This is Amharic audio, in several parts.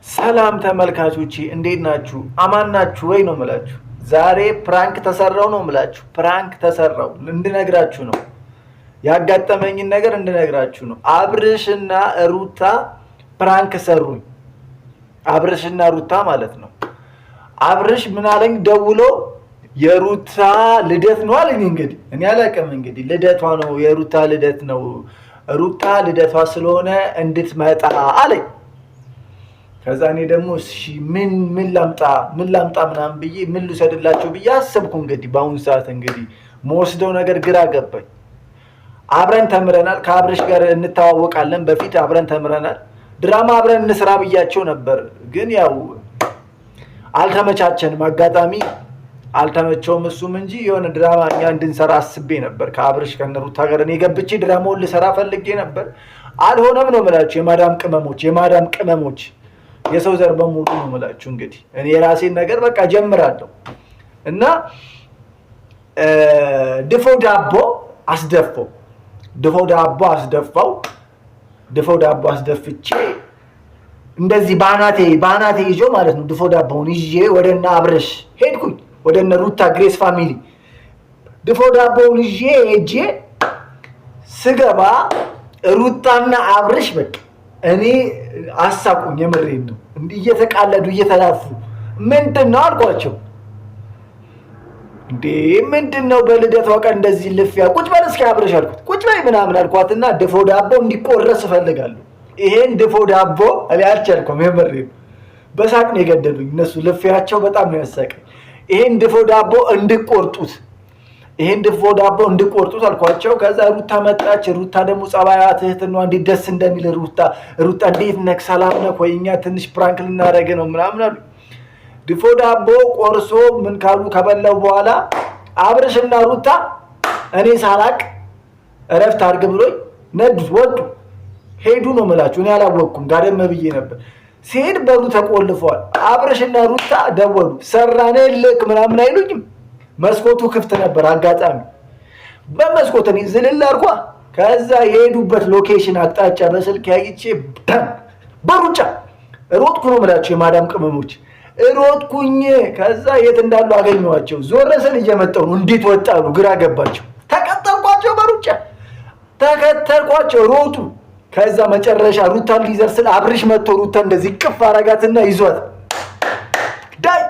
ሰላም ተመልካቾቼ እንዴት ናችሁ? አማን ናችሁ ወይ ነው የምላችሁ። ዛሬ ፕራንክ ተሰራው ነው የምላችሁ። ፕራንክ ተሰራው እንድነግራችሁ ነው። ያጋጠመኝን ነገር እንድነግራችሁ ነው። አብርሽና ሩታ ፕራንክ ሰሩኝ። አብርሽና ሩታ ማለት ነው። አብርሽ ምን አለኝ ደውሎ የሩታ ልደት ነው አለኝ። እንግዲህ እኔ አላውቅም። እንግዲህ ልደቷ ነው፣ የሩታ ልደት ነው። ሩታ ልደቷ ስለሆነ እንድትመጣ አለኝ። ከዛ እኔ ደግሞ እሺ ምን ላምጣ ምናምን ብዬ ምን ልውሰድላቸው ብዬ አሰብኩ። እንግዲህ በአሁኑ ሰዓት እንግዲህ መወስደው ነገር ግራ ገባኝ። አብረን ተምረናል፣ ከአብርሽ ጋር እንተዋወቃለን። በፊት አብረን ተምረናል። ድራማ አብረን እንስራ ብያቸው ነበር፣ ግን ያው አልተመቻቸንም። አጋጣሚ አልተመቸውም እሱም እንጂ የሆነ ድራማ እኛ እንድንሰራ አስቤ ነበር ከአብርሽ ከነሩታ ጋር። እኔ ገብቼ ድራማውን ልሰራ ፈልጌ ነበር፣ አልሆነም ነው የምላችሁ። የማዳም ቅመሞች የሰው ዘር በሙሉ ነው የምላችሁ። እንግዲህ እኔ የራሴን ነገር በቃ ጀምራለሁ እና ድፎ ዳቦ አስደፍቼ እንደዚህ ባናቴ ይዞ ማለት ነው። ድፎ ዳቦውን ይዤ ወደና አብርሽ ሄድኩኝ፣ ወደነ ሩታ ግሬስ ፋሚሊ። ድፎ ዳቦውን ይዤ ሄጄ ስገባ ሩታና አብርሽ በቃ እኔ አሳቁኝ። የምሬን ነው። እንዲህ እየተቃለዱ እየተላፉ ምንድነው አልኳቸው። እንዴ ምንድነው በልደቷ ቀን እንደዚህ ልፊያ? ቁጭ በል እስኪ አብርሽ አልኩት። ቁጭ በይ ምናምን አልኳትና ድፎ ዳቦ እንዲቆረስ እፈልጋለሁ። ይሄን ድፎ ዳቦ እኔ አልቻልኩም። የምሬን ነው። በሳቅ ነው የገደሉኝ እነሱ። ልፊያቸው በጣም ነው ያሳቀኝ። ይሄን ድፎ ዳቦ እንድቆርጡት አልኳቸው። ከዛ ሩታ መጣች። ሩታ ደግሞ ጸባያ ትህትና እንዴት ደስ እንደሚል ሩታ እንዴት ነክ ሰላም ነክ ወይ? እኛ ትንሽ ፕራንክ ልናደርግ ነው ምናምን አሉ። ድፎ ዳቦ ቆርሶ ምን ካሉ ከበላው በኋላ አብርሽና ሩታ እኔ ሳላቅ እረፍት አድርግ ብሎኝ ወጡ፣ ሄዱ ነው የምላችሁ። እኔ አላወቅኩም፣ ጋደም ብዬ ነበር። ሲሄድ በሩ ተቆልፏል። አብርሽና ሩታ ደወሉ። ሰራኔ ልክ ምናምን አይሉኝም። መስኮቱ ክፍት ነበር። አጋጣሚ በመስኮት እኔ ዝልል አልኳ። ከዛ የሄዱበት ሎኬሽን አቅጣጫ በስልክ ያይቼ በሩጫ ሮጥኩ ነው የምላችሁ። የማዳም ቅመሞች ሮጥኩኝ። ከዛ የት እንዳሉ አገኘኋቸው። ዞር ስል እየመጣሁ ነው። እንዴት ወጣሉ? ግራ ገባቸው። ተከተልኳቸው፣ በሩጫ ተከተልኳቸው። ሮጡ። ከዛ መጨረሻ ሩታን ሊዘር ስል አብርሽ መጥቶ ሩታ እንደዚህ ቅፍ አረጋትና ይዟት ዳይ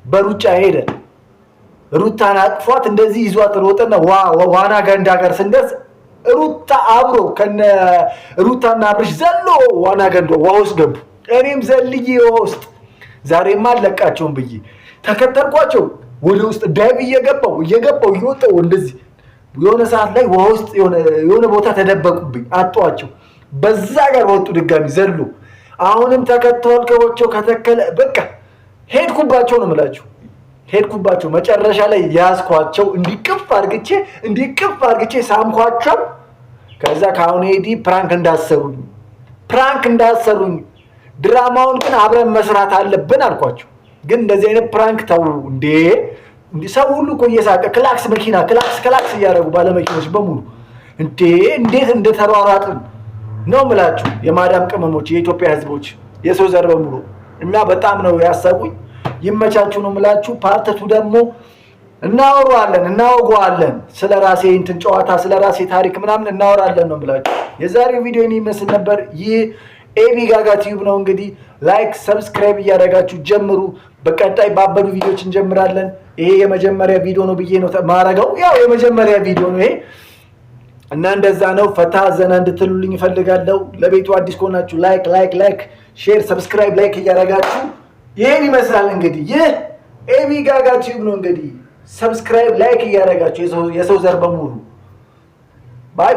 በሩጫ ሄደ። ሩታን አቅፏት እንደዚህ ይዟት ሮጠና ዋና ገንዳ ጋር ስንደርስ ሩታ አብሮ ከነ ሩታና አብርሽ ዘሎ ዋና ገንዳ ውሃ ውስጥ ገቡ። እኔም ዘልዬ ውሃ ውስጥ ዛሬማ አለቃቸውም ብዬ ተከተልኳቸው። ወደ ውስጥ ዳይቭ እየገባው እየወጣው እንደዚህ የሆነ ሰዓት ላይ ውሃ ውስጥ የሆነ ቦታ ተደበቁብኝ፣ አጧቸው። በዛ ጋር ወጡ ድጋሚ ዘሎ። አሁንም ተከተልኳቸው። ከተከለ በቃ ሄድኩባቸው ነው የምላችሁ። ሄድኩባቸው። መጨረሻ ላይ ያዝኳቸው። እንዲቅፍ አርግቼ ሳምኳቸው። ከዛ ከአሁን ሄዲ ፕራንክ እንዳሰሩኝ ድራማውን ግን አብረን መስራት አለብን አልኳቸው። ግን እንደዚህ አይነት ፕራንክ ተው እንዴ! ሰው ሁሉ እኮ እየሳቀ ክላክስ እያደረጉ ባለመኪኖች በሙሉ እንዴት እንደተሯሯጥን ነው የምላችሁ። የማዳም ቅመሞች፣ የኢትዮጵያ ሕዝቦች፣ የሰው ዘር በሙሉ እና በጣም ነው ያሳቁኝ። ይመቻችሁ ነው የምላችሁ። ፓርተቱ ደግሞ እናወራዋለን። ስለራሴ ጨዋታ፣ ስለራሴ ታሪክ ምናምን እናወራለን ነው የምላችሁ። የዛሬው ቪዲዮ ይመስል ነበር። ይህ ኤቢ ጋጋ ቲዩብ ነው። እንግዲህ ላይክ ሰብስክራይብ እያደረጋችሁ ጀምሩ። በቀጣይ ባበዱ ቪዲዮዎች እንጀምራለን። ይሄ የመጀመሪያ ቪዲዮ ነው ብዬ ነው ማረገው። ያው የመጀመሪያ ቪዲዮ ነው ይሄ እና እንደዛ ነው። ፈታ ዘና እንድትሉልኝ እፈልጋለሁ። ለቤቱ አዲስ ከሆናችሁ ላይክ ሼር ሰብስክራይብ እያደረጋችሁ ይሄን ይመስላል እንግዲህ። ይህ ኤቢ ጋጋ ቲዩብ ነው። እንግዲህ ሰብስክራይብ ላይክ እያደረጋችሁ የሰው ዘር በሙሉ ባይ